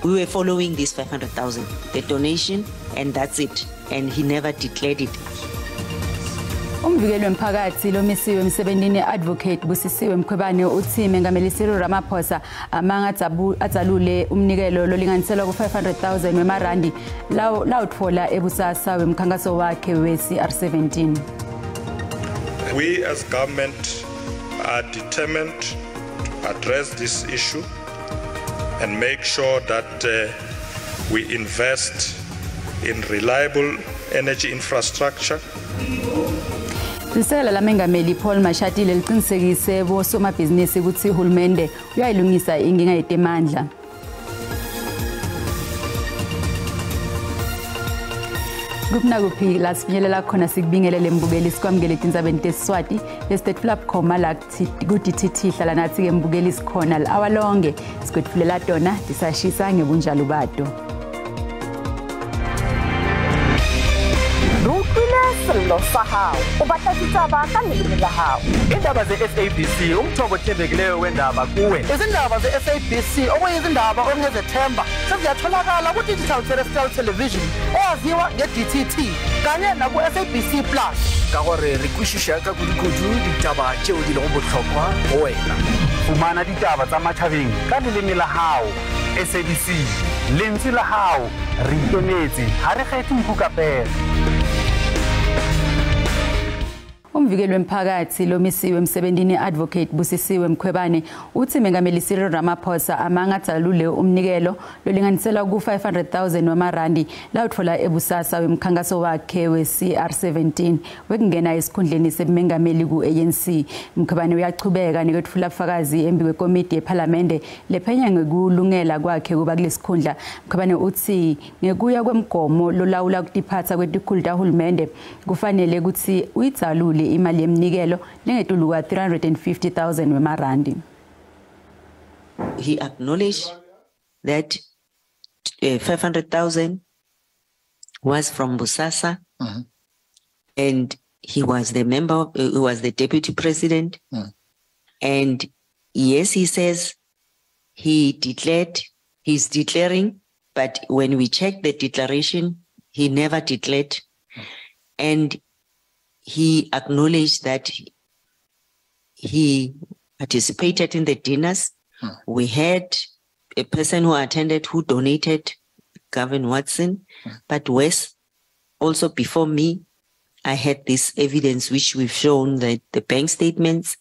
we were following this 500,000, the donation, and that's it. And he never declared it. Umvikeli wemphakathi lomisiwe emsebenzini advocate Busisiwe Mkhwebane uthi Mengameli Cyril Ramaphosa amanga atsalule umnikelo lolinganiselwa ku 500,000 wemarandi lawutfola ebusasa wemkhankaso wakhe we-CR17. We as government are determined to address this issue and make sure that we invest in reliable energy infrastructure. Lisela la Mengameli Paul Mashatile liqinisekise bosomabhizinisi ukuthi uhulumende uyayilungisa inkinga yetemandla. Kuphi la sifinyelela khona sikubingelele mbukeli sikwamukele Tindzabeni tesiSwati estate flap khoma la kuthi thithi hlala nathi ke mbukeli sikhona la awalonge sikwetfulela tona disashisa ngebunjalo bato. Lo sahau ubatla Tindzaba kanelimi lahao indaba ze-SABC umthombo othembekileyo wendaba kuwe izindaba ze-SABC okuyizindaba ongezethemba seziyatholakala ku-digital terrestrial television oyaziwa nge-DTT kanye naku-SABC Plus ka gore re kwešiša ka kudu ditaba tšeo di lego bohlokwa go wena. fumana ditaba tsa matšhabeng ka leleme la hao. SABC lentswe la hao re ikemetse ha re kgethe mphukapela. Umvikeli wemphakathi lomisiwe emsebenzini advocate Busisiwe Mkhwebane uthi Mengameli Cyril Ramaphosa amanga atsalule umnikelo lolinganiselwa ku 500,000 wemarandi lawutfola ebusasa wemkhankaso wakhe we-CR17 wekungena esikhundleni semengameli ku-ANC. Mkhwebane uyachubeka nekwetfula ubufakazi embi kwekomiti yePhalamende lephenya ngekulungela kwakhe kuba kulesikhundla. Mkhwebane uthi ngekuya kwemgomo lolawula ukutiphatsa kwetikhulu tahulumende kufanele ukuthi uyitsalule imali yemnikelo nengetuluka 350,000 wemarandi. He acknowledged that 500,000 was from Busasa, and he was the member, he was the deputy president. And yes, he says he's declaring, but when we check the declaration, he never declared. And he acknowledged that he participated in the dinners. We had a person who attended who donated, Gavin Watson, but Wes, also before me, I had this evidence which we've shown, that the bank statements,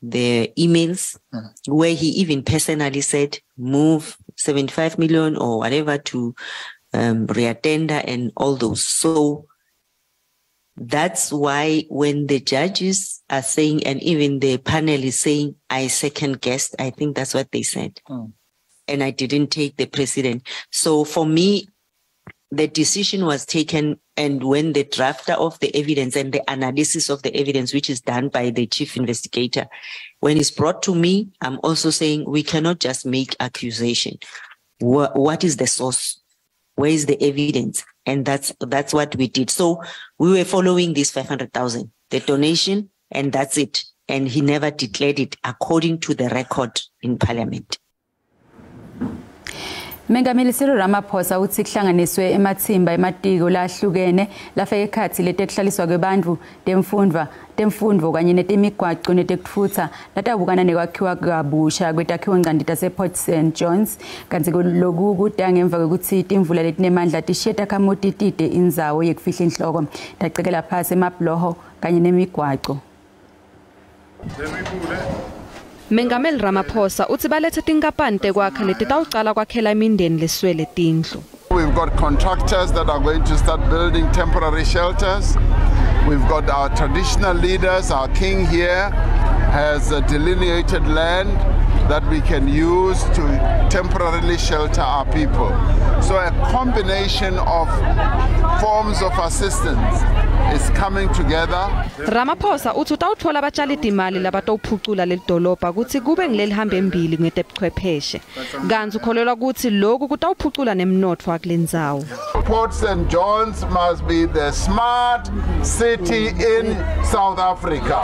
the emails, where he even personally said, move 75 million or whatever to reattender and all those. So that's why when the judges are saying, and even the panel is saying, I second guessed, I think that's what they said. And I didn't take the precedent. So for me, the decision was taken, and when the drafter of the evidence and the analysis of the evidence, which is done by the chief investigator, when it's brought to me, I'm also saying we cannot just make accusation. What is the source? Where is the evidence? And that's what we did. So we were following this 500,000, the donation, and that's it. And he never declared it according to the record in Parliament. Mengameli Cyril Ramaphosa uthi kuhlanganiswe emathimba ematiko lahlukene lafeke ekhathi letekuhlaliswa kwebantu temfundvo kanye netemigwaqo netekutfutsa latabukana nekwakhiwa kabusha kwetakhiwo ngqanti tasePort St John's kanti lokhu kuda ngemva kwekuthi imvula letinemandla tishiye takhamuti tide indzawo yekufihla inhloko tacekela phasi emabloho kanye nemigwaqo. Mengameli Ramaphosa uthi balethe tinkampani tekwakha letitawucala kwakhela imindeni leswele tindlu. We've got contractors that are going to start building temporary shelters. We've got our traditional leaders. Our king here has delineated land that we can use to temporarily shelter our people. So a combination of forms of assistance is coming together. Ramaphosa uthi utawutfola abatshali timali labatawuphucula lelidolobha kuthi kube ngilelihambe embili ngetebuchwepheshe. Kanti ukholelwa ukuthi lokhu kutawuphucula nemnotfo wakulendzawo. Port St John's must be the smart city in South Africa.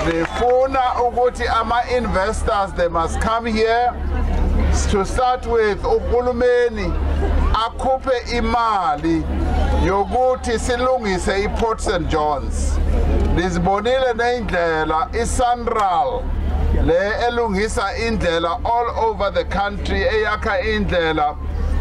Nifuna ukuthi ama investors, they must come here To start with, uhulumeni akhuphe imali yokuthi silungise iPort St John's. Nizibonile neindlela iSanral le elungisa indlela all over the country eyakha indlela.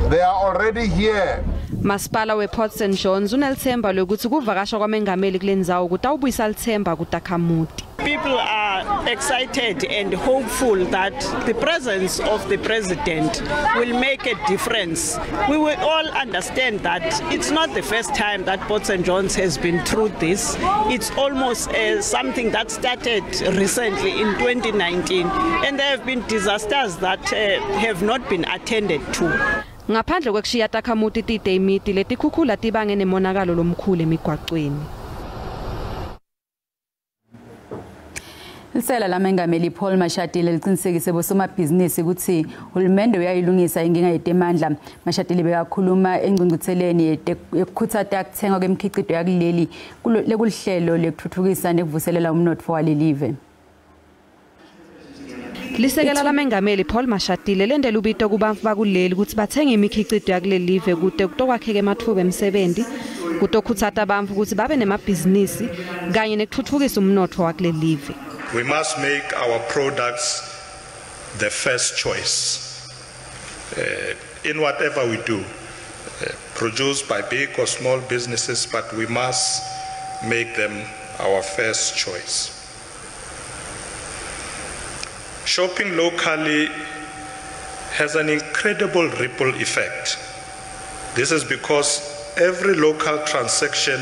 They are already here. Masipala wePort St John's unelithemba lokuthi kuvakasha kwamengameli kulendzawo kutawubuyisa lithemba kuTakhamuti. People are excited and hopeful that the presence of the president will make a difference. We will all understand that it's not the first time that Port St John's has been through this. It's almost something that started recently in 2019, and there have been disasters that have not been attended to. Ngaphandle kwekushiya Takhamuti tide imiti letikhukhula tibange nemonakalo lomkhulu emigwaqweni. Lisela lamengameli Paul Mashatile liqinisekise bosomabhizinisi ukuthi uhulumende uyayilungisa inkinga yetemandla. Mashatile bekakhuluma engcungcutheleni yokukhuthaza ukuthengwa kwemikhiqizo yakuleli lekuhlelo lekuthuthukisa nekuvuselela umnotfo walelive. Lisekela lamengameli Paul Mashatile lendela ubito kubantu bakuleli ukuthi bathenge imikhiqizo yakulelive kude kutokwakheke amathuba emisebenzi kutokhuthaza abantu ukuthi babe nemabhizinisi kanye nekuthuthukisa umnotfo wakulelive. We must make our products the first choice in whatever we do, produced by big or small businesses, but we must make them our first choice. Shopping locally has an incredible ripple effect. This is because every local transaction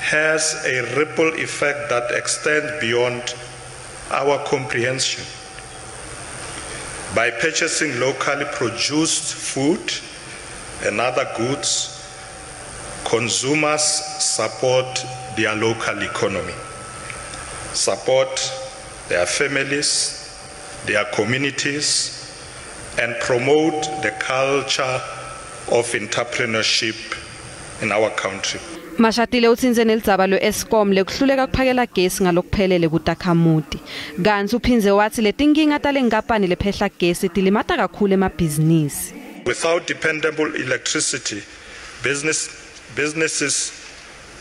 has a ripple effect that extends beyond our comprehension. By purchasing locally produced food and other goods, consumers support their local economy, support their families, their communities, and promote the culture of entrepreneurship in our country. Mashatile utsinze nelitsaba lo-Eskom lekuhluleka kuphakela gesi ngalokuphelele kuTakhamuti. Kanti uphinze wathi letinkinga talenkampani lephehla gesi tilimata kakhulu emabhizinisi. Without dependable electricity, businesses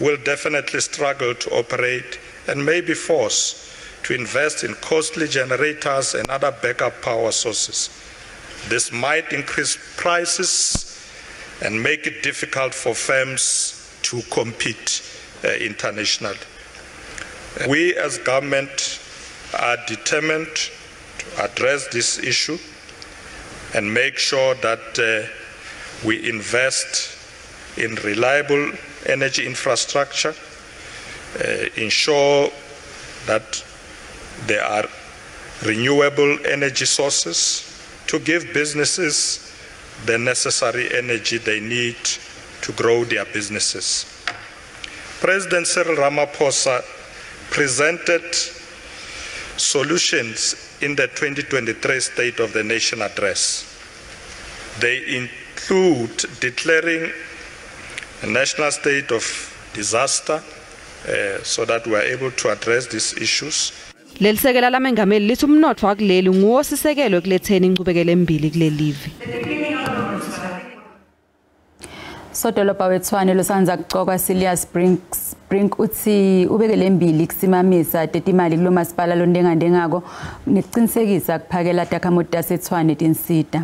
will definitely struggle to operate and may be forced to invest in costly generators and other backup power sources. This might increase prices and make it difficult for firms to compete internationally. We as government are determined to address this issue and make sure that we invest in reliable energy infrastructure, ensure that there are renewable energy sources to give businesses the necessary energy they need to grow their businesses. President Cyril Ramaphosa presented solutions in the 2023 State of the Nation address. They include declaring a national state of disaster so that we are able to address these issues. Lelisekela lamengameli lithi umnotfo wakuleli nguwosisekelo ekuletheni incubekelo embili kulelive. Sodolopa wetshwane losanza kucokwa Silius Brink uthi ubekele embili kusimamisa tetimali kulo masipala londengandengako nekuqinisekisa kuphakela Takhamuti taseTshwane tinsita.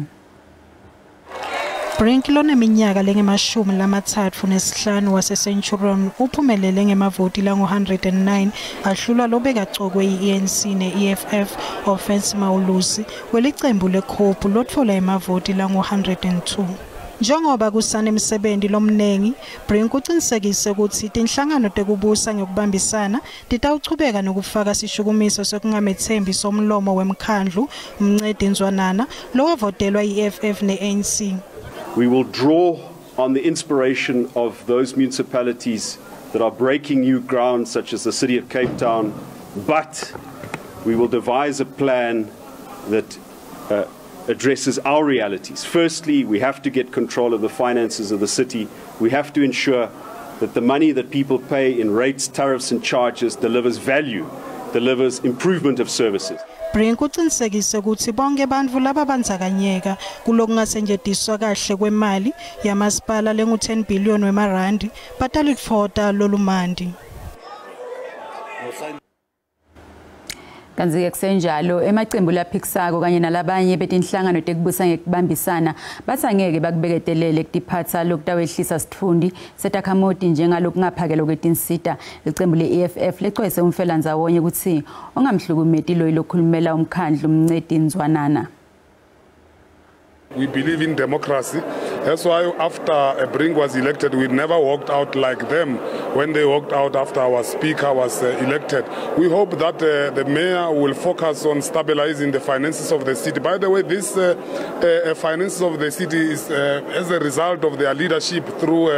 Brink loneminyaka lenge-35 wase-Centurion uphumelele ngemavoti lango-109 ahlula lobekacokwe i-ANC ne-EFF Offense Mawulusi welicembu lekhophu lotfola emavoti lango-102. Njengoba kusanemsebenzi lomnengi, Brink uqinisekise ukuthi tinhlangano tekubusa ngokubambisana titawuchubeka nokufaka sishukumiso sokungamethembi somlomo wemkhandlu umncedi Nzwanana lowavotelwa i-EFF ne-ANC. We will draw on the inspiration of those municipalities that are breaking new ground, such as the city of Cape Town, but we will devise a plan that addresses our realities. Firstly, we have to get control of the finances of the city. We have to ensure that the money that people pay in rates, tariffs and charges delivers value, delivers improvement of services. Brink uqinisekise ukuthi bonke abantu laba bandzakanyeka kulokungasetshenziswa kahle kwemali yamasipala lengu-10 billion wemarandi batalifota lolumandi. Kanzi-ke kusenjalo emacembu laphikisako kanye nalabanye betinhlangano tekubusa ngekubambisana bathi angeke bakubeketelele kutiphatsa lokutawehlisa sitfundi setakhamuti njengalokungaphakelwa kwetinsita. Licembu le-EFF lecwayise umfelandawonye ukuthi ongamhlukumeti loyi lokhulumela umkhandlu Mncedi Nzwanana. We believe in democracy. That's why after Brink was elected, we never walked out like them when they walked out after our speaker was elected. We hope that the mayor will focus on stabilizing the finances of the city. By the way, this finances of the city is as a result of their leadership through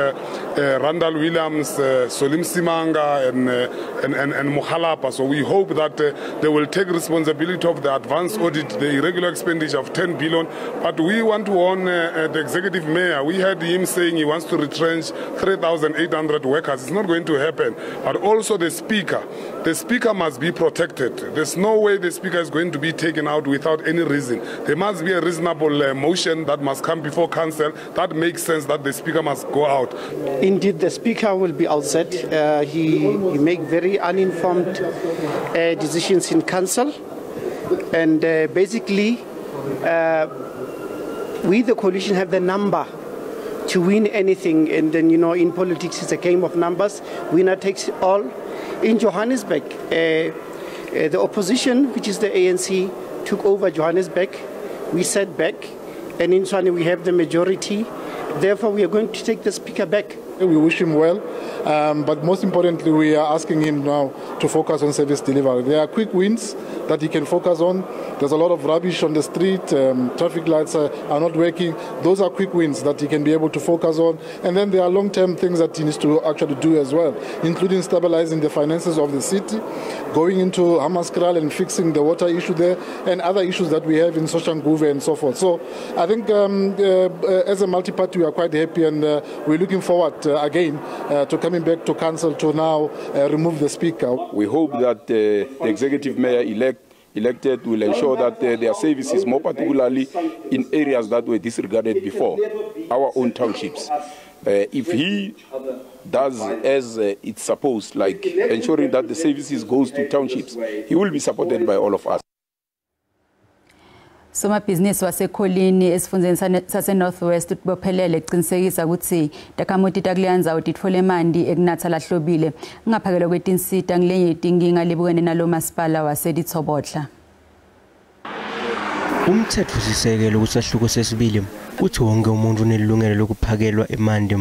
Randall Williams, Solim Simanga and Mukhalapa. So we hope that they will take responsibility of the advance audit, the irregular expenditure of 10 billion. But we want to warn the executive mayor. We heard him saying he wants to retrench 3,800 workers. It's not going to happen. But also the speaker. The speaker must be protected. There's no way the speaker is going to be taken out without any reason. There must be a reasonable motion that must come before council. That makes sense that the speaker must go out. Indeed, the speaker will be outside. He make very uninformed decisions in council. And basically, we, the coalition, have the number to win anything. And then, you know, in politics, it's a game of numbers. Winner takes all. In Johannesburg, the opposition, which is the ANC, took over Johannesburg. We sat back. And in Tshwane, we have the majority. Therefore, we are going to take the speaker back. We wish him well, but most importantly, we are asking him now to focus on service delivery. There are quick wins that he can focus on. There's a lot of rubbish on the street, traffic lights are not working. Those are quick wins that he can be able to focus on. And then there are long-term things that he needs to actually do as well, including stabilizing the finances of the city, going into Hammanskraal and fixing the water issue there, and other issues that we have in Soshanguve and so forth. So I think as a multi-party, we are quite happy, and we're looking forward again to coming back to council to now remove the speaker. We hope that the executive mayor elected will ensure that their services, more particularly in areas that were disregarded before, our own townships. If he does as it's supposed, like ensuring that the services goes to townships, he will be supported by all of us. Somabhizinisi waseKholini esifundeni sase-Northwest utibophelele kuqinisekisa ukuthi takhamuti takuleyanzawo titfole emanti ekunatha lahlobile ngaphakelwa kwetinsita ngilenye itinkinga libukene nalo masipala waseDitsobotla. Umthethosisekelo kusahluko sesibili uthi wonke umuntu unelungelo lokuphakelwa emanti,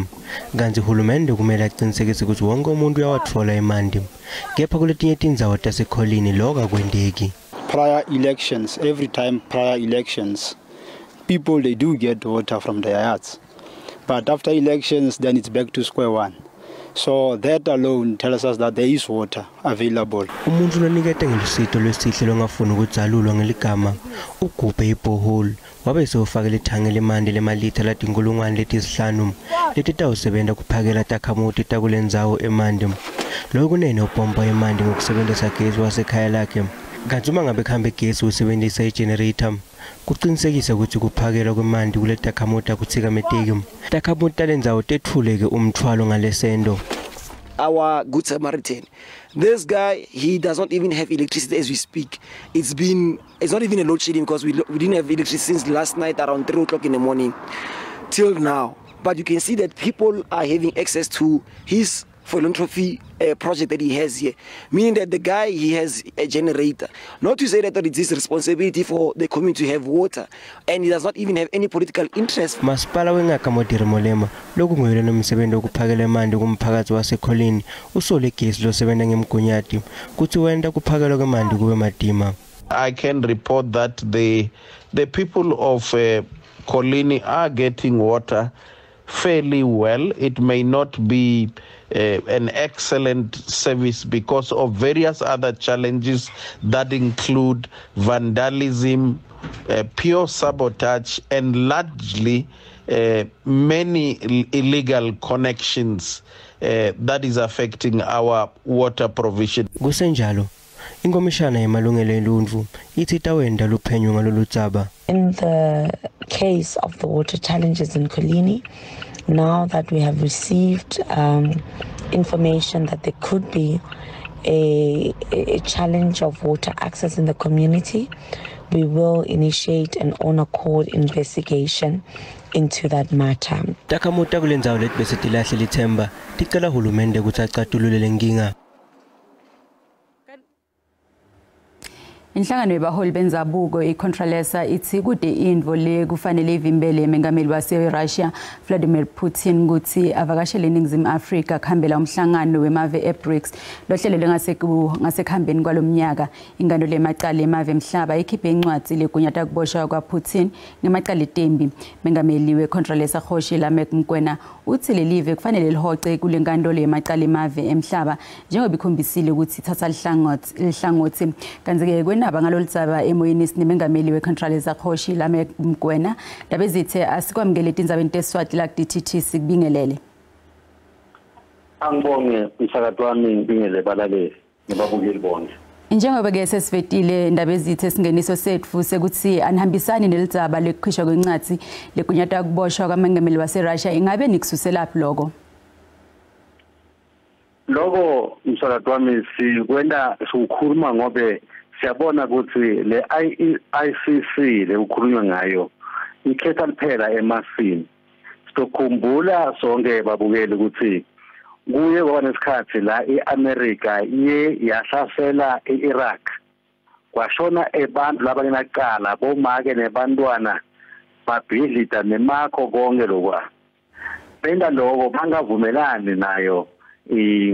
kanti uhulumende kumele aqinisekise ukuthi wonke umuntu uyawathola emanti. Kepha kuletinye tindzawo taseKholini lokho akwendeki. Prior elections, every time prior elections, people, they do get water from their yards. But after elections, then it's back to square one. So that alone tells us that there is water available. Umuntu lonikete ngelusito lwesihle longafuna ukudzalulwa ngeligama ugubhe ibohole wabe sewufakela ithange lemanti lemalitha latinkulungwane letisihlanu letitawusebenta kuphakela takhamuti takulendzawo emanti. Lokho kunene upompa emanti ngokusebenzisa gesi wasekhaya lakhe. Kanti uma ngabe kuhambe gesi usebenzisa igenerator kuqinisekisa ukuthi kuphakelwa kwemanti kule takhamuti akuthikameteki. Takhamuti talendzawo tethuleke umthwalo ngalesendo. Our good Samaritan, this guy, he does not even have electricity as we speak. It's not even a load shedding because we didn't have electricity since last night around 3 o'clock in the morning till now. But you can see that people are having access to his philanthropy project that he has here, meaning that the guy, he has a generator. Not to say that it's his responsibility for the community to have water, and he does not even have any political interest. Masipala wengakamodiri molema lokhu ngoyela nomsebenzi wokuphakela emanti kumphakathi waseKholini usole gesi losebenza ngemgunyati kuthi wenda kuphakelwa kwemanti kube madima. I can report that the people of Kholini are getting water fairly well. It may not be an excellent service because of various other challenges that include vandalism, pure sabotage, and largely many illegal connections that is affecting our water provision. Kusenjalo inkomishana yemalungelo oluntu ithi itawenda luphenyo ngalolu dzaba. In the case of the water challenges in Kolini, now that we have received information that there could be a challenge of water access in the community, we will initiate an on accord investigation into that matter. Takamuta kulenzawo lethi bese tilahle lithemba ticela hulumende ukuthi acatulule le nkinga. Inhlangano yabaholi benzabuko icontrolesa ithi kude indvo le kufanele ivimbele emengameli wase-Russia Vladimir Putin ukuthi avakashele eNingizimu Afrika kuhambela umhlangano wemave e-BRICS lohlelo ngasekhambeni kwalomnyaka. Ingano lemacala emave emhlaba ikhiphe incwadi legunyata kuboshwa kwaPutin ngemacala etembi. Mengameli wecontrolesa Kgoshi Lamek Mokoena uthi lelive kufanele lihoce kule nkantolo yemacala emave emhlaba njengoba ikhombisile ukuthi ithatha lihlangothi. Kanti-ke kwenaba ngalolu dzaba emoyeni sinemengameli wecontrolesa Kgoshi Lamek Mokoena ndaba ezithe asikwamukele Tindzabeni tesiSwati la DTT sikubingelele. Angibonge umsakazi wami ngibingelele balaleli nababukeli bonke. Njengoba ke sesivetile indaba ezithe singeniso sethu sekuthi anihambisani nelidzaba lekukhishwa kwencwadi legunyata kuboshwa kwamengameli wase-Russia, ingabe nikususelaphi lokho? Lokho umsakazi wami sikwenda sikhuluma ngobe siyabona ukuthi le ICC le ukhulunywa ngayo ikhetha liphela emasini. Sikukhumbula sonke babukeli ukuthi kuye kwaba nesikhathi la iAmerica iye yahlasela iIraq kwashona abantu labangenaqala bomake nebantwana babhidlita nemakho konke lokwa benda lokho bangavumelani nayo EU.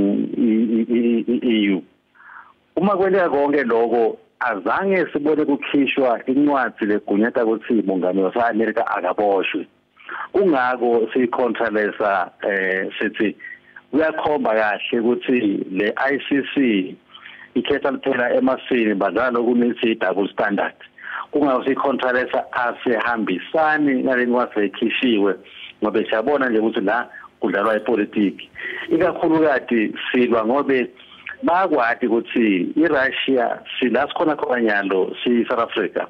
Uma kweleka konke lokho azange sibone kukhishwa incwadi legunyata ukuthi umongameli wase-America akaboshwe. Kungako sicontrolesa sithi uyakhomba kahle ukuthi le ICC ikhetha liphela emasini badala kunithi double standard. Kungako sicontrolesa asihambisani nale ncwadi ekhishiwe ngoba siyabona nje ukuthi la kudlalwa ipolitiki. Ikakhulukazi silwa ngobe bakwadi ukuthi iRussia silasikhona khonyalo si-South Africa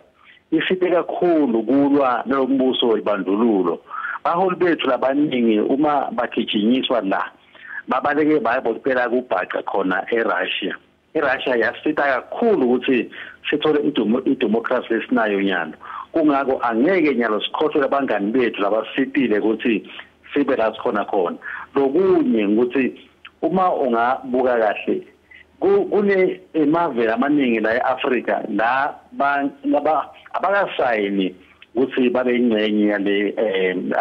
ifite kakhulu kulwa nombuso webandlululo. Baholi bethu labaningi uma bagijinyiswa la babaleke bayabophela kubhaqa khona eRussia. iRussia yasita kakhulu ukuthi sithole idemocracy lesinayo nyalo. Kungako angeke nyalo sikhohlwe abangani bethu labasitile ukuthi sibe la sikhona khona. Lokunye ukuthi uma ungabuka kahle kune emave amaningi la eAfrica la abakasayini ukuthi babe ingcenye yale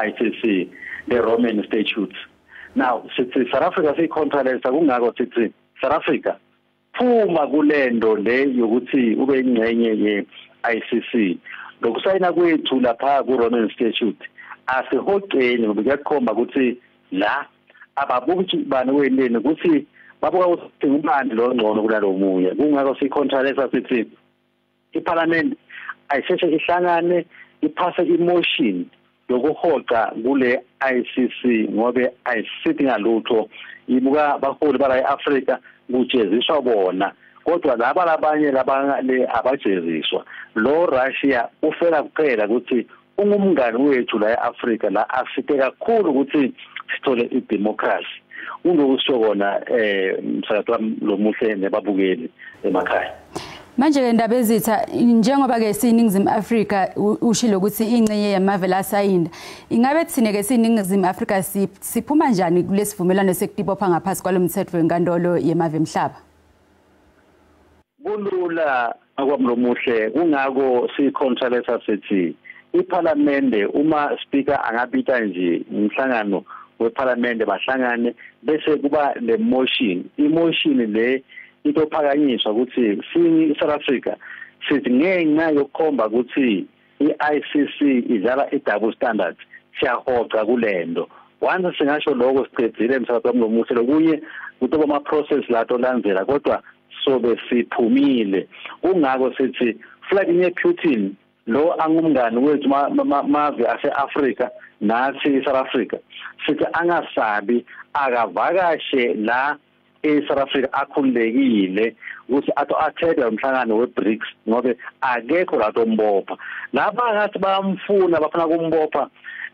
ICC the Roman statutes. Now sithi South Africa sicontrolesa kungako sithi South Africa phuma kulendo le yokuthi ube ingcenye ye-ICC. Lokusayina kwethu lapha ku Roman statute asihogceni ngoba kuyakhomba ukuthi la ababuki bani wenene ukuthi babuka ukuthi ngubani lo ngcono kulalo munye. Kungako sicontrolesa sithi iParliament ayisheshe ihlangane iphase emotion yokuhoqa kule ICC ngobe ayisithi ngalutho ibuka baholi bala eAfrica kujeziswa bona kodwa laba labanye labangale abajeziswa. Lo Russia ufela kuphela ukuthi ungumngani wethu la eAfrica la asite kakhulu ukuthi sithole idemocracy. Ungokusho kona msakazi wami lomuhle nebabukeli emakhaya. Manje ke indaba ezitha njengoba ke siningizimu Afrika ushilo ukuthi ingcenye yamave la sayinda, ingabe thine ke siningizimu Afrika siphuma njani kulesivumelano sekutibopha ngaphasi kwalomthetho wenkantolo yemave emhlaba? Kulula akwamlomuhle kungako sicontrolesa sithi iParliament uma speaker angabita nje umhlangano weParliament bahlangane bese kuba le motion le itophakanyiswa ukuthi South Africa sithi ngenxa yokukhomba ukuthi iICC idlala idouble standard siyahoqa kulendo. Once singasho lokho siqedile msakazi wami lomuhle lokunye kutoba ama process lato landzela kodwa sobe siphumile. Kungako sithi Vladimir Putin lo angumngani wethu mave ase-Africa nathi South Africa sithi angasabi akavakashe la eSouth Africa akhululekile ukuthi athede umhlangano weBRICS ngoba akekho lato mbopha lapha ngathi bayamfuna bafuna kumbopha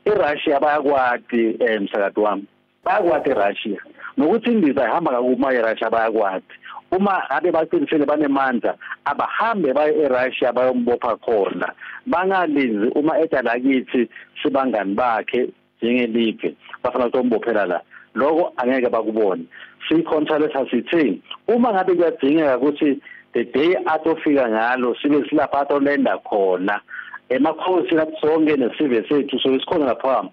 eRussia bayakwati msakati wami bayakwati eRussia nokuthi indiza ihamba kakuma eRussia bayakwati uma ngabe baqinisele banemandla abahambe baye eRussia bayombopha khona bangalinzi uma edala kithi sibangani bakhe njengelive bafuna ukumbophela la lokho angeke bakubone sikhontrolesa sithi uma ngabe kuyadingeka ukuthi the day atofika ngalo sibe silapha atolenda khona emakhosi latsonke nesive sethu so isikhona lapha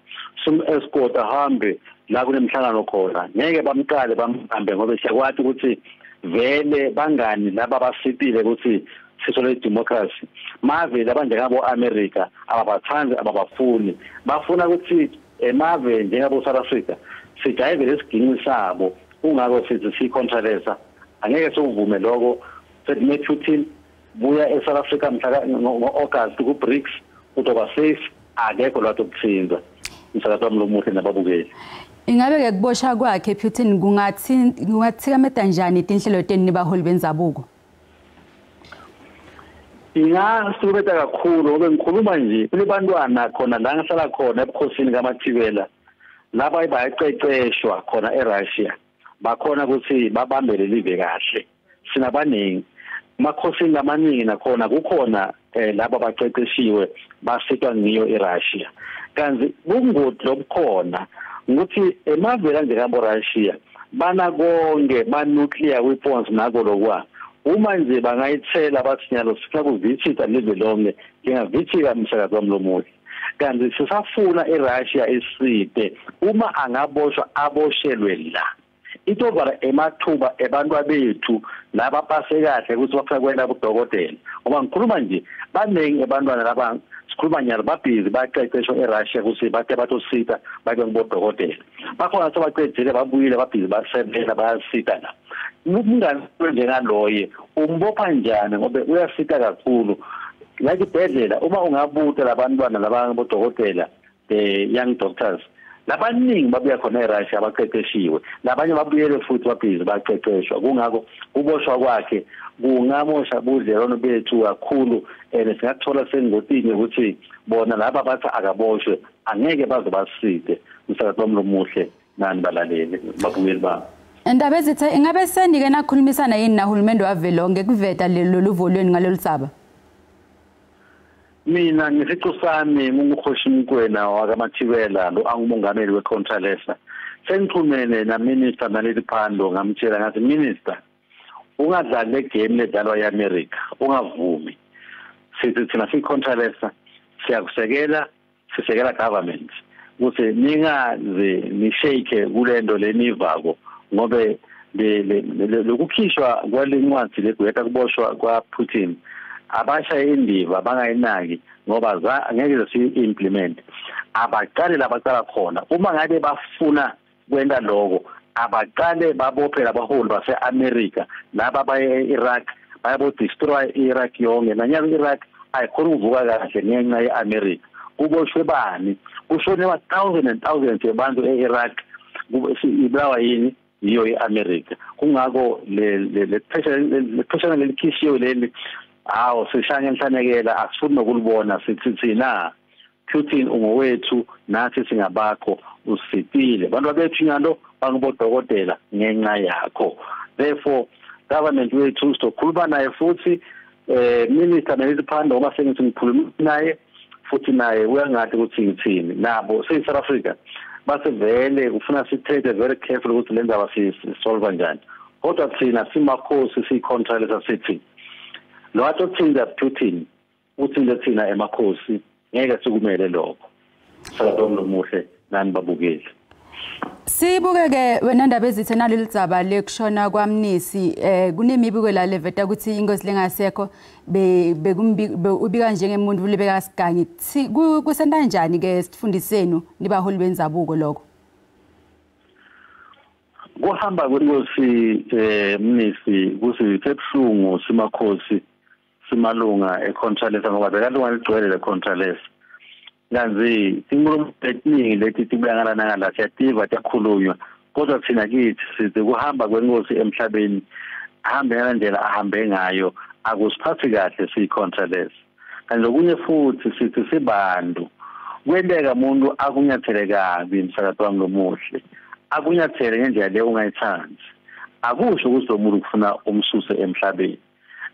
sim escort ahambe la kunemhlangano khona ngeke bamqale bamhambe ngoba siyakwazi ukuthi vele bangani laba basitile ukuthi sisole democracy mave labanjengabo America ababathandi ababafuni bafuna ukuthi emave njengabo South Africa sijayive lesiginqi sabo ungako sithi sikhontrolesa angeke sovume lokho sethi Putin buya eSouth Africa mhla ngo-August ku-BRICS utoba safe akekho lwathi okuthinza umsakazi wami lomuhle nababukeli. Ingabe ke kubosha kwakhe Putin kungathikameta njani inhlelo teni baholi benzabuko? Ingasubeta kakhulu ngoba ngikhuluma nje kulebantwana khona la ngihlala khona ebukhosini kaMathibela laba bayaqeqeshwa khona eRussia bakhona ukuthi babambele live kahle sinabaningi makhosini lamaningi nakhona kukhona laba baqeqeshiwe basitwa ngiyo eRussia kanti ubungoti lobukhona ukuthi emavela nje kabo Russia bana konke ba nuclear weapons nako lokwa uma nje bangayithela bathi nyalo sifuna kuvithita live lonke ngingavithika umsakazi wami lomuhle kanti sisafuna eRussia isite uma angaboshwa aboshelwe la itobara emathuba ebantwa bethu laba pase kahle ukuthi bafuna kwenda udokotela ngoba ngikhuluma nje baningi ebantwana laba sikhuluma nyalo babhizi baqeqeshwa eRussia ukuthi bathe batosita babe ngibodokotela bakhona sebaqedile babuyile babhizi basebenza bayasita la umngani njengaloye umbopha njani ngoba uyasita kakhulu like ibhedlela uma ungabuta labantwana labangibodokotela the young doctors labaningi babuya khona eRussia abaqeqeshiwe labanye babuyele futhi babhizi baqeqeshwa kungako uboshwa kwakhe kungamosha budlelwano bethu kakhulu singathola sengotini ukuthi bona laba bathi akaboshwe angeke baze basite umsakazi wami lomuhle nani balalele babuyeli bami Endaba ezithe ingabe sendike nakhulumisana yini nahulumende wavelonke kuveta lolu volweni ngalolu tsaba mina ngisiqu sami ngumkhoshi mkwena wakaMathibela lo angumongameli weContralesa sengixhumene na minister naleli phando ngamtshela ngathi minister ungadlali le game ledlalwa eAmerica ungavumi sithi thina siContralesa siyakusekela sisekela government ukuthi ningaze nishake kulento lenivako ngobe lokukhishwa kwalencwadi legweta kuboshwa kwaPutin abasha indiva bangayinaki ngoba angeke si-implement abaqale labaqala khona uma ngabe bafuna kwenda lokho abaqale babophe labaholi base-America laba baye e-Iraq bayabo-destroy i-Iraq yonke nanyalo i-Iraq ayikhona ukuvuka kahle ngenxa ye-America kuboshwe bani kushone thousands and thousands yabantu e-Iraq ibulawa yini yiyo i-America kungako le pheshana lelikhishiwe leli awu sishanye enhlanekela asifuni nokulibona sithi thina Putin ungowethu nathi singabakho usitile abantu bethu nyalo bangibodokotela ngenxa yakho therefore government wethu sizokhuluma naye futhi minister neliphanda ngoba sengithi ngikhuluma naye futhi naye uyangathi ukuthi ngithini nabo South Africa base vele ufuna sithethe very careful ukuthi le ndaba sisolve kanjani kodwa thina simakhosi sicontrolesa sithi lo atothinda Putin uthinda thina emakhosi ngeke sikumele lokho sadomo lomuhle nani babukeli Sibuke wena ndaba ezithe naleli dzaba lekushona kwaMnisi kunemibiko la leveta ukuthi ingozi lengasekho ubika njengemuntu libeka sigangi kusenta kanjani ke sifundiseni nibaholi benzabuko lokho kuhamba kwenkosi Mnisi kusithe ebhlungu simakhosi simalunga eContralesa ngoba bekalunga ligcwele leContralesa kanzi inkulumo eziningi leti tibangana ngala siyativa takhulunywa kodwa thina kithi sithi kuhamba kwenkosi emhlabeni ahambe ngendlela ahambe ngayo akusiphathi kahle siyicontroless kanti okunye futhi sithi sibantu kwendeka umuntu akunyathele kabi umsakazo wami lomuhle akunyathele ngendlela le ungayithandi akusho ukuthi lo muntu kufuna umsuse emhlabeni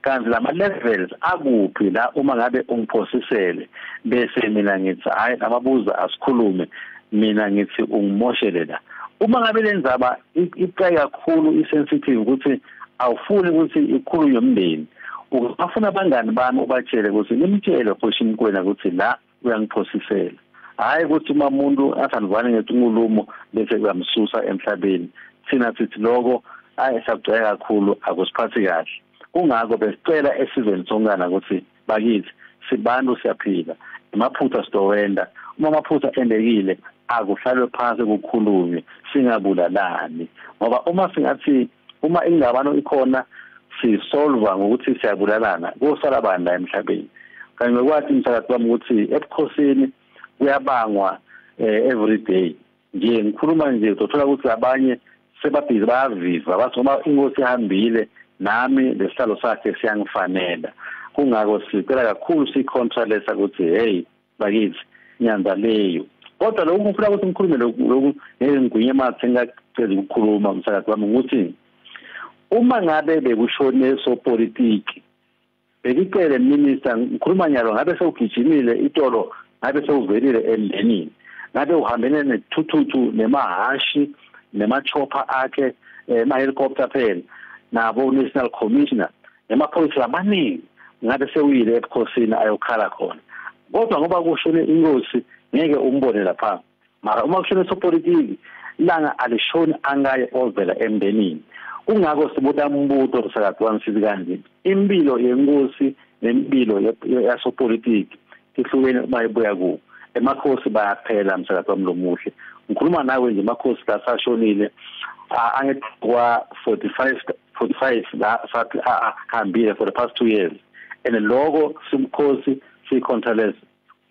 kanti lama levels akuphi la uma ngabe ungiphosisele bese mina ngithi hayi ababuza asikhulume mina ngithi ungimoshele la uma ngabe lenzaba iqhayi kakhulu isensitive ukuthi awufuni ukuthi ikhulunywe umndeni ungafuna abangani bami ubatshele ukuthi nimtshele futhi imkwena ukuthi la uyangiphosisela hayi ukuthi uma umuntu athandwane ngenkulumo bese kuyamsusa emhlabeni thina sithi lokho ayesagcwele kakhulu akusiphathi kahle kungako besicela esizweni songana ukuthi bakithi sibantu siyaphila amaphutha sidowenda uma amaphutha endekile akuhlalwe phansi kukhulunywe singabulalani ngoba uma singathi uma ingabano ikhona sisolva ngokuthi siyabulalana kusala bani la emhlabeni kanti ngokwathi umsakazi wami ukuthi ebukhosini kuyabangwa every day nje ngikhuluma nje uthola ukuthi abanye sebabhizi bayaviva bathi uma inkosi ihambile nami lesihlalo sakhe siyangifanela kungako sicela kakhulu sicontrolessa ukuthi hey bakithi nyanza leyo kodwa lokhu kufuna ukuthi ngikhulume lokhu ngengwinye amathi engacela ukukhuluma umsakazi wami ukuthi uma ngabe bekushone sopolitiki bekicele minister ngikhuluma nyalo ngabe sewugijimile itolo ngabe sewuvelile emndenini ngabe uhambene nethuthuthu nemahashi nemachopha akhe ema-helicopter phela nabo national commissioner nemaphoyisa amaningi ngabe sewuyile ebukhosini ayokhala khona kodwa ngoba kushone inkosi ngeke umbone lapha mara uma kushone sopolitiki langa alishoni angaye ovela emndenini kungako sibuta umbuto umsakazi wami sithi kanje impilo yenkosi nempilo yasopolitiki ihlukene bayibuya ku emakhosi bayaphela umsakazi wami lomuhle ngikhuluma nawe nje emakhosi kasashonile angekwa 45 la sathi ahambile for the past 2 years and lokho simkhosi sicontroless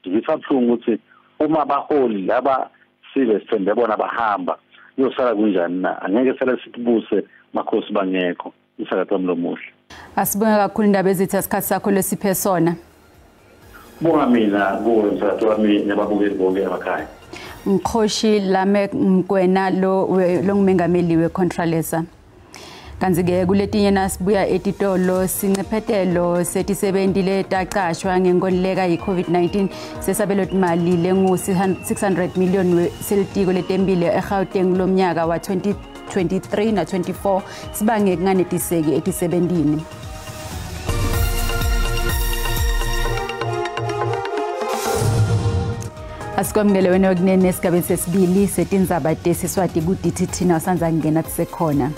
ngifabhlungu ukuthi uma baholi laba sibe sithembe bona bahamba yosala kunjani na angeke sala sibuse makhosi bangekho umsakazi wami lomuhle asibonga kakhulu indaba ezithi asikhathi sakho lesiphe sona bonga mina umsakazi wami nababukeli bonke emakhaya Mkhoshi Lamek Mkwena lo ngumengameli wecontrolessa kanzi-ke kuletinye nasibuya etitolo sincephethelo setisebentile taqashwa ngenkonileka yi-COVID-19 sesabelomali lengu-600 million selitiko letempilo eGauteng lomnyaka wa 2023 na 24 sibange kunganetiseki etisebentini. Asikwamukele wena okunene esigabeni sesibili setindzaba tesiSwati kudithi thina wasanza ngena tisekhona.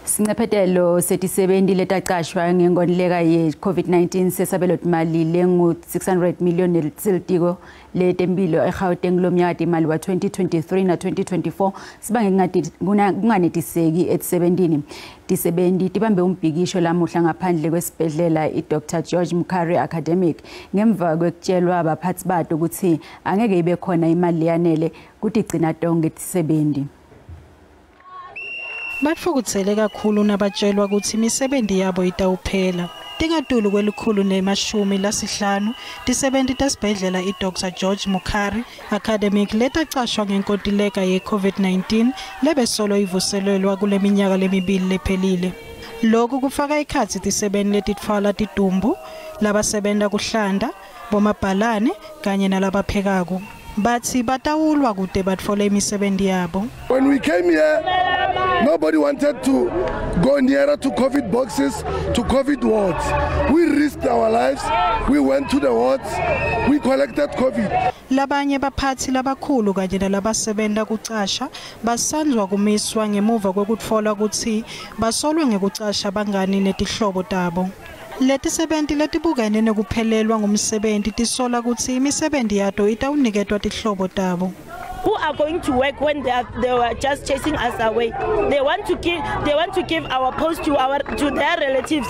Sincephethelo setisebenti letaqashwa ngenkonileka ye-COVID-19 sesabelomali lengu-600 million selitiko letempilo eGauteng lomnyaka imali wa 2023 na 2024 sibange kunganetiseki etisebentini. Tisebenti tibambe umbhikisho lamuhla ngaphandle kwesibhedlela iDr George Mukhari Academic ngemva kwekutshelwa abaphathi bato ukuthi angeke ibe khona imali yanele kuti igcina tonke tisebenti. Batfukutsele kakhulu nabatshelwa ukuthi imisebenzi yabo itawuphela. Tingatulu kwelikhulu nemashumi lasihlanu tisebenti tasibhedlela iDr George Mukhari Academic letaqashwa ngenkontileka ye-COVID-19 lebesolo ivuselelwa kule minyaka lemibili lephelile. Lokhu kufaka ikhatsi tisebenti letitfwala tidumbu, labasebenta kuhlanda, bomabhalane kanye nalabaphekako. Bathi batawulwa kude batfole imisebenzi yabo. When we came here, nobody wanted to go nearer to COVID boxes, to COVID wards. We risked our lives. We went to the wards. We collected COVID. Labanye baphathi labakhulu kanye nalabasebenta kucasha basanzwa kumiswa ngemuva kwekutfola ukuthi basolwe ngekucasha bangani netihlobo tabo. Letisebenti letibukene nekuphelelwa ngumsebenzi tisola kutsi imisebenzi yato itawuniketwa tihlobo tabo. who are going to work when they were just chasing us away. They want to give our post to their relatives.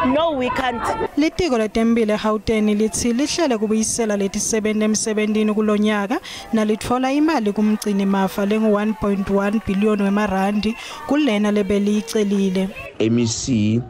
No, we can't. Litiko letempile Gauteng lithi lihlele kubuyisela letisebenzi emsebenzini kulonyaka nalithola imali kumgcini mafa lengu 1.1 billion wemarandi kulena lebelicelile. MEC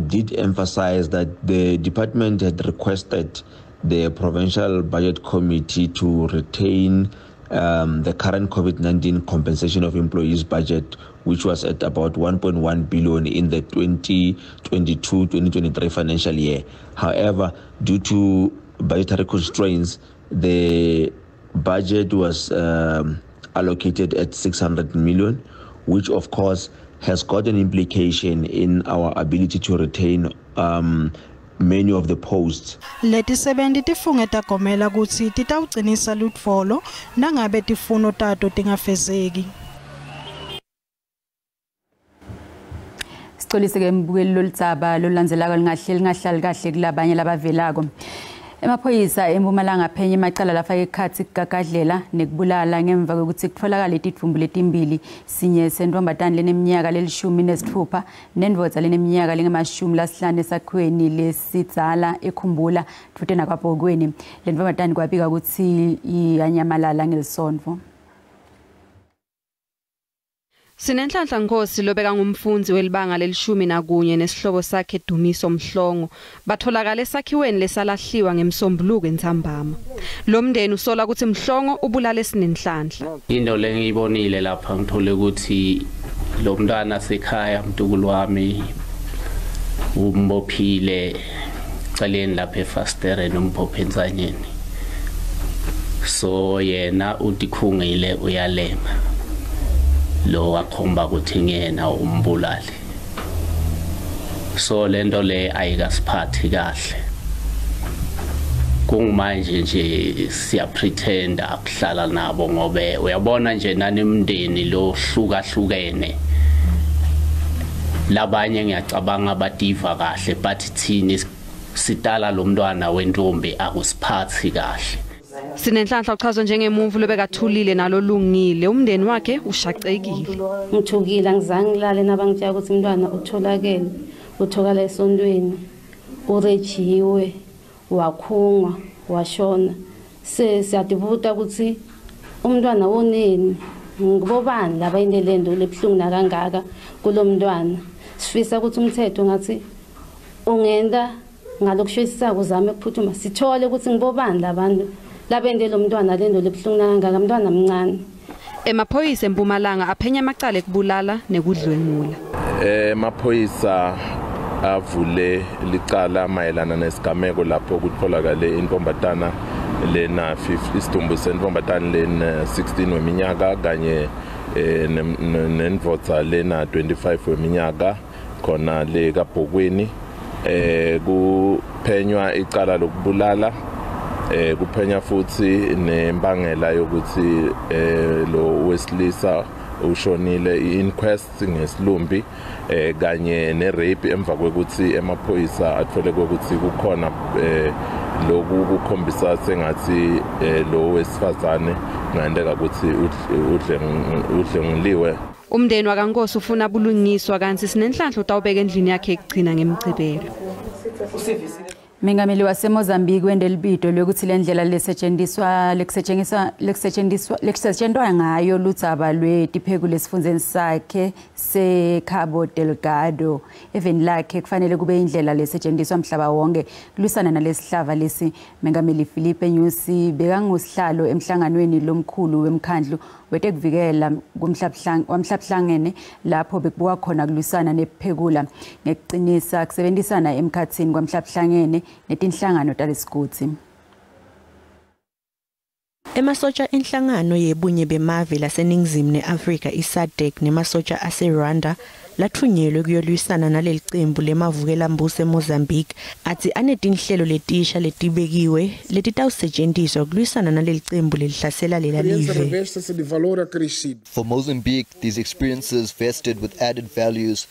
did emphasize that the department had requested the Provincial Budget Committee to retain the current COVID-19 compensation of employees budget, which was at about 1.1 billion in the 2022-2023 financial year. However, due to budgetary constraints, the budget was allocated at 600 million, which of course has got an implication in our ability to retain many of the posts. Letisebenzi tifungeta gomela kutsi titawucinisa lutfolo nangabe tifuno tato tingafezeki. Sixolise ke mbukeli lolutsaba lolandzelako lingahlali kahle kulabanye labavelako. Emaphoyisa eMpumalanga phenye emacala lafaka ikhatsi kugagadlela nekubulala ngemva kokuthi kutholakala itidvumbu letimbili sinye sentombazane leneminyaka leli-16 nendvodza leneminyaka lengama-15 esakhiweni lesidzala ekhumbula futhi nakwabhokweni. Le ntombazane kwabika ukuthi iyanyamalala ngelisonto. Sinenhlanhla Nkosi lobeka ngumfundzi welibanga leli-11 nesihlobo sakhe Dumiso Mhlongo batholakala esakhiweni lesalahliwa ngemsombuluko eNdzambama. Lo mndeni usola ukuthi Mhlongo ubulala esinenhlanhla. Into lengiyibonile lapha ngithole ukuthi lo mntwana sekhaya mntukulu wami umbophile caleni lapha efastere nomphophe enzanyeni. So yena utikhungile uyalema. Lo wakhomba ukuthi ngena umbulali. So lento le ayikasiphathi kahle. Kungumanje nje siya pretend akuhlala nabo ngobe uyabona nje nanemndeni lo hlukahlukene. Labanye ngiyacabanga abativa kahle but thini sitala lo mntwana wentombi akusiphathi kahle. Sinenhlanhla uchazwa njengemuvu lobekathulile nalolungile umndeni wakhe ushaqekile. Ngithukile angizange ngilale nabangitshela ukuthi umntwana utholakala esontweni urejiwe wakhungwa washona siyadibuta ukuthi umntwana woneni ngibobani laba indelendo lebhlungu nakangaka kulomntwana sifisa ukuthi umthetho ngathi ungenda ngalokushesisako uzame ukuphuthuma sithole ukuthi ngibobani labantu labende lo mntwana lendo lebhlungu nakangaka umntwana mncane. Emaphoyisa eMpumalanga aphenya amacala ekubulala nekudlwengula. Emaphoyisa avule licala mayelana nesigameko lapho kutholakale intombazana lena 50 isidumbu sentombazana lena 16 weminyaka kanye nendvodza lena 25 weminyaka khona le kaBhokweni. Kuphenywa icala lokubulala. Kuphenya futhi nembangela yokuthi lo wesilisa ushonile inquest ngesilumbi kanye nerape emva kwekuthi emaphoyisa athole ukuthi kukhona lokhu kukhombisa sengathi lo wesifazane ngandeka ukuthi udlenguliwe. Umndeni wakaNkosi ufuna bulungiswa kanti sinenhlanhla utawubeka endlini yakhe ekugcina ngemchibelo. Mengameli waseMozambique wende libito lokuthi lendlela lekusetshenziswa ngayo lutsaba lwetiphekulu lesifundeni sakhe seCabo Delgado eveni lakhe kufanele kube indlela lesetshenziswa mhlaba wonke kulisana nalesihlava lesi. Mengameli Philippe Nyusi bekangosihlalo emhlanganweni lomkhulu wemkhandlu wetekuvikela kwamhlabuhlangene lapho bekubuka khona kulisana nephekula ngekuqinisa kusebenzisana emkhathini kwamhlabuhlangene netinhlangano talesigutsi. Emasotsha enhlangano yebunye bemave laseningizimu neAfrika iSADC nemasotsha aseRwanda lathunyelwe kuyolwisana naleli qembu lemavukela mbuso eMozambique athi anetinhlelo letisha letibekiwe letitawusetshenziswa kulwisana naleli qembu lelihlasela lela live. For Mozambique, these experiences vested with added values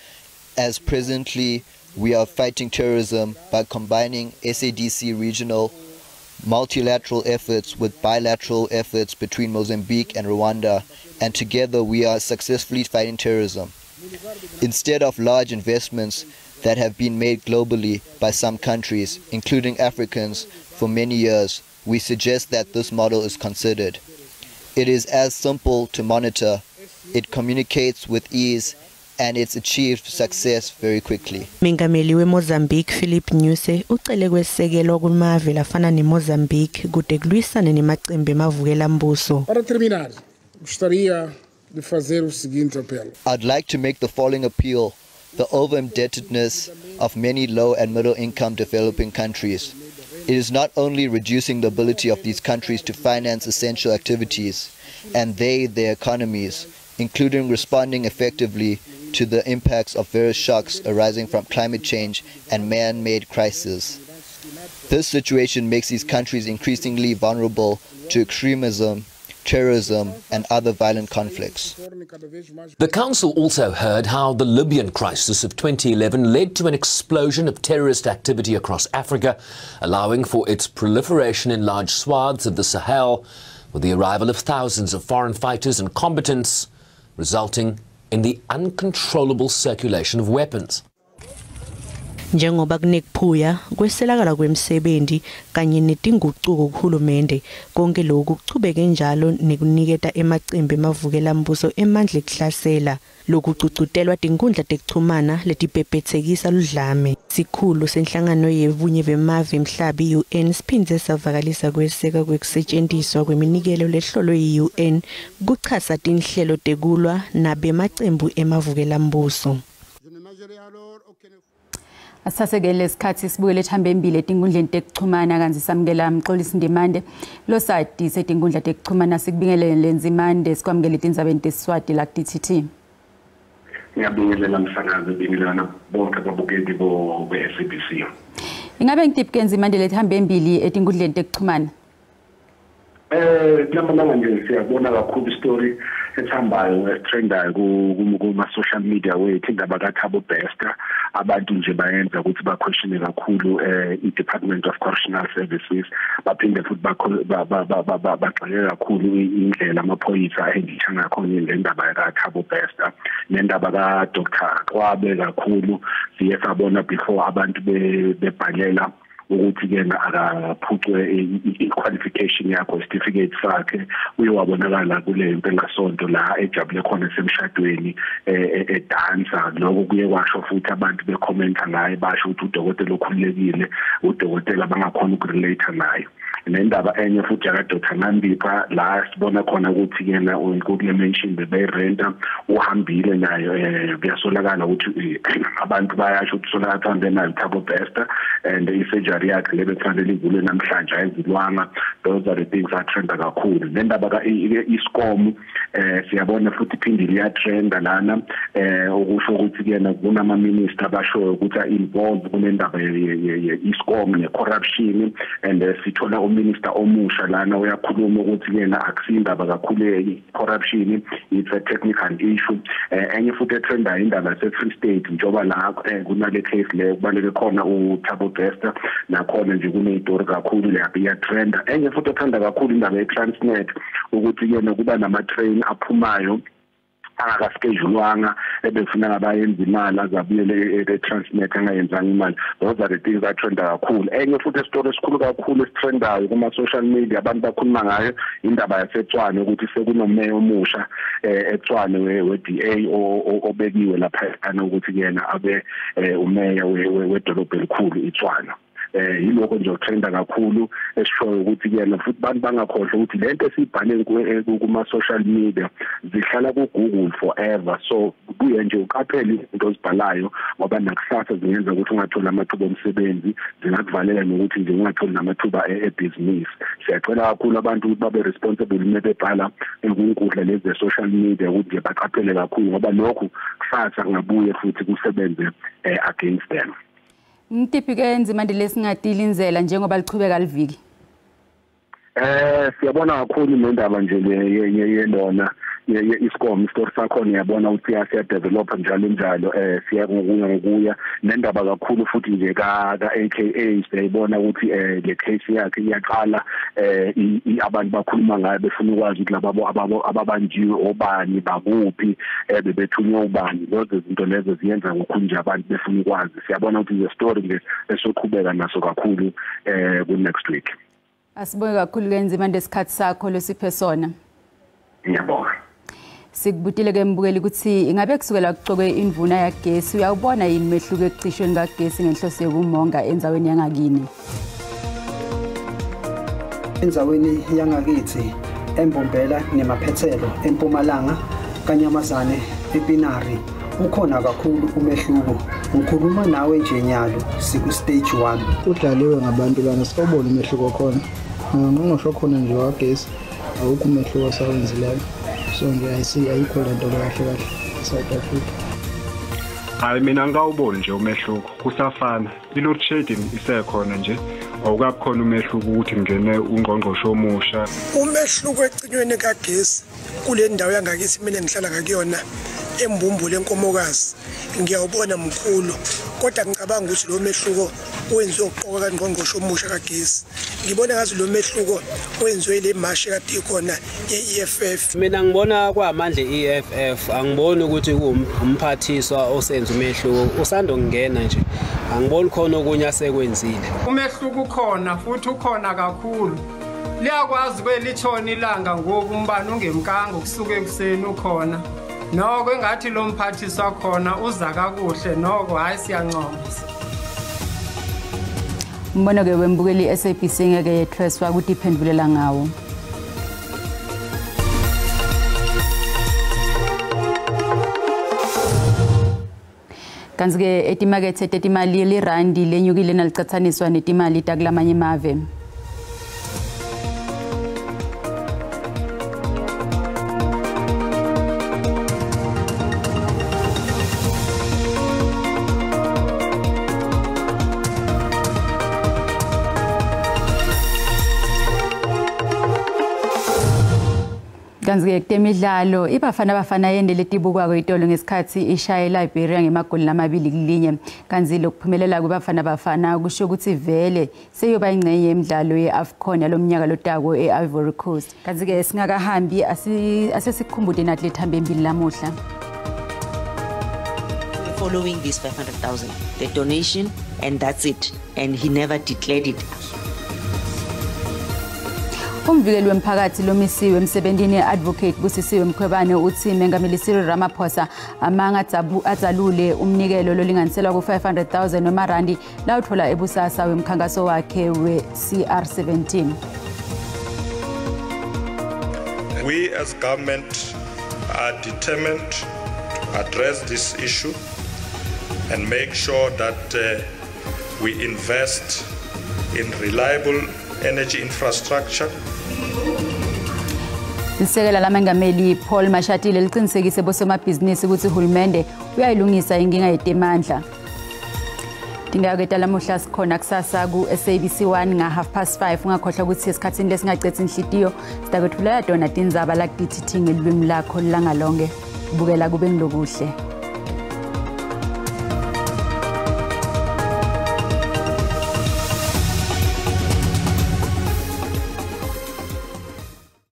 as presently we are fighting terrorism by combining SABC regional multilateral efforts with bilateral efforts between Mozambique and Rwanda, and together we are successfully fighting terrorism. Instead of large investments that have been made globally by some countries, including Africans, for many years, we suggest that this model is considered. It is as simple to monitor, it communicates with ease, and it's achieved success very quickly. Mengameli we Mozambique Philip Nyusi ucele kwesekelwa kumave lafana neMozambique kude kulwisane nemacembe emavukela mbuso. Para terminar, gostaria de fazer o seguinte apelo. I'd like to make the following appeal: the over-indebtedness of many low and middle-income developing countries. It is not only reducing the ability of these countries to finance essential activities and their economies, including responding effectively to the impacts of various shocks arising from climate change and man-made crises. This situation makes these countries increasingly vulnerable to extremism, terrorism, and other violent conflicts. The Council also heard how the Libyan crisis of 2011 led to an explosion of terrorist activity across Africa, allowing for its proliferation in large swaths of the Sahel, with the arrival of thousands of foreign fighters and combatants, resulting in the uncontrollable circulation of weapons. Njengoba kunekuphuya kweselakala kwemsebenzi kanye netinguquko kuhulumende, konke lokhu kuchubeke njalo nekuniketa emacembe emavukela mbuso emandla ekuhlasela lokucucutelwa tinkundla tekuchumana letibhebhethekisa ludlame. Sikhulu senhlangano yebunye bemave emhlaba i-UN siphindze savakalisa kweseka kwekusetshenziswa kweminikelo lehlolwe i-UN kuchasa tinhlelo tekulwa nabemacembu emavukela mbuso. Asasekele isikhathi sibukele ethamba embili etinkundleni tekuchumana kanzi samukela Mxolisi Ndimande losadi setinkundla tekuchumana sikubingelele lenzimande sikwamukele Tindzabeni tesiSwati la ku-DTT. Ngiyabingelela msakazi bingelana bonke ababukeli be-SABC. Ingabe ngitiphi Nzimande lethamba embili etinkundleni tekuchumana? Kulamanga nje siyabona kakhulu story ethambayo etrendayo kuma-social media wethu indaba kaThabo Bester. Abantu nje bayenza ukuthi baquestione kakhulu i-Department of Correctional Services, baphinde futhi bagxile kakhulu indlela amaphoyisa engitha ngakhona indaba kaThabo Bester nendaba kaDr. Kwabe kakhulu siye sabona before abantu bebhalela ukuthi kena akaphucwe i-qualification yakho certificate sakhe uyewabonakala kule mpelasonto la ejabule khona semshadweni edansa. Lokho kuye kwasho futhi abantu bekhomenta ngaye basho ukuthi udokotela okhululekile, udokotela bangakhona ukurelate naye. Nendaba enye futhi kaDr. Nambipha la sibona khona ukuthi yena kule mention beberenta uhambile nayo kuyasolakala ukuthi abantu bayasho ukuthi solakala hambe nayo Thabo Bester and i-surgery yakhe lebekufanele ivulwe namhlanje ayizilwanga. Those are the things that trenda kakhulu. Nendaba ka-ISCOM siyabona futhi iphindile iyatrenda lana okusho ukuthi yena kunama-minister bashoyo ukuthi a-involve kunendaba ye-ISCOM ne-corruption and sithola uminister omusha lana uyakhuluma ukuthi yena akusindaba kakhulu i-corruption, it's a technical issue. Enye futhi etrendayo indaba yase-Free State njengoba la kunale case le kubaleke khona uThabo Bester nakhona nje kuneyitori kakhulu iyatrenda. Enye futhi ethanda kakhulu indaba ye-Transnet ukuthi yena kuba nama-train aphumayo angakaschedulwanga ebefuna abayenza imali azabuyele e-Transnet angayenzanga imali. Those are the things that trenda kakhulu. Enye futhi isitori esikhulu kakhulu esitrendayo kuma-social media abantu bakhuluma ngayo indaba yaseTshwane ukuthi sekunomeya omusha eTshwane we-DA obekiwe lapha ukuthi yena abe umeya wedolobha elikhulu iTshwane. Yiloko nje utrenda kakhulu esishoyo ukuthi kuyena futhi abantu bangakhohlwa ukuthi lento esibhale kuma-social media zihlala ku-Google forever. So kuye nje uqaphele izinto ozibhalayo ngoba nakusasa zingenza ukuthi ungatholi amathuba omsebenzi, zingakuvalela nokuthi nje ungatholi namathuba ebhizinisi. Siyacela kakhulu abantu ukuthi babe responsible mebebhala kunkundla lezi ze-social media ukuthi nje baqaphele kakhulu ngoba lokhu kusasa kungabuye futhi kusebenze against them. Ngitiphi Nzimande lesingadilindlela njengoba lichubeka liviki? Siyabona kakhulu nendaba nje yelona iscom story sakho niyabona ukuthi siya develop njalo siya ngokuya nendaba kakhulu futhi nje ka AKA siyibona ukuthi le case yakhe iyaqala abantu bakhuluma ngayo befuna ukwazi ukuthi labo ababanjiwe obani bakuphi bebethunywa ubani lezo zinto lezo ziyenza ngokukhulu nje abantu befuna ukwazi siyabona ukuthi le story nje esoqhubeka naso kakhulu ku next week. Asibonge kakhulu kenzima ndesikhathi sakho lesiphe sona. Ngiyabonga. Sikubutile ke mbukeli ukuthi ingabe kusukela kuxoke imvuna yagesi uyawubona yini mehluko ekucishweni kagesi ngenhloso yokumonga enzaweni yangakini. Enzaweni yangakithi eMbombela nemaphethelo eMpumalanga Kanyamazane ePinari ukhona kakhulu umehluko. Ngikhuluma nawe nje nyalo siku stage 1 udlaliwe ngabantu lana sikobona umehluko khona ngqongqosho khona nje wagesi awukho umehluko sawenzileyo so nje ayikho lento kahle South Africa. Hayi mina ngawuboni nje umehluko kusafana i-load shedding isekhona nje awukakhona umehluko ukuthi ngene ungqongqosho omusha. Umehluko ecinyweni kagesi kule ndawo yangakithi mina ngihlala ngakuyona eMbumbulu eNkomokazi ngiyawubona mkhulu kodwa ngicabanga ukuthi lo mehluko wenziwe uqoka kangqongqosho omusha kagesi. Ngibona ngathi lo mehluko wenziwe le mashi kade ikhona ye-EFF. Mina ngibona kwamandla i-EFF angiboni ukuthi kumphathiswa osenza umehluko usando ngena nje angiboni khona okunye asekwenzile. Umehluko ukhona futhi ukhona kakhulu. Liyakwazi kwelithona ilanga ngoku umbani ungemkanga ukusuka ekuseni ukhona. Noko engathi lo mphathiswa khona uza kakuhle noko hayi siyancoma. Mbona ke wembukeli SABC ngeke yethreswa ukuthi iphendulela ngawo. Kanti ke etimakethe tetimali lirandi lenyukile nalicathaniswa netimali takulamanye mave. Kanzi ke temidlalo ibafana yende letibukwako itolo ngesikhathi ishaye Liberia ngemagoli lamabili kulinye kanzi lokuphumelela kubafana kusho ukuthi vele seyoba ingcenye yemidlalo yeAfcon yalomnyaka lotako eIvory Coast. Kanzi ke singakahambi asesikhumbude nathi lethambe embili lamuhla. Following this 500,000 the donation and that's it and he never declared it. Umvikeli wemphakathi lomisiwe emsebenzini advocate busisiwe Mkhwebane uthi Mengameli Cyril Ramaphosa amanga adzalule umnikelo lolinganiselwa ku 500,000 wemarandi lawuthola ebusasa wemkhankaso wakhe we-CR17. We as government are determined to address this issue and make sure that we invest in reliable energy infrastructure. Lisekela lamengameli Paul Mashatile liqinisekise bosomabhizinisi ukuthi uhulumende uyayilungisa inkinga yetemandla. Ndingaketa lamuhla sikhona kusasa ku SABC 1 nga 5:30 ungakhohlwa ukuthi esikhatsini lesingacethe inhlitiyo sidakwethulela dona Tindzaba la kudithi ngelwimi lakho langalonke bukela kube ngilokuhle.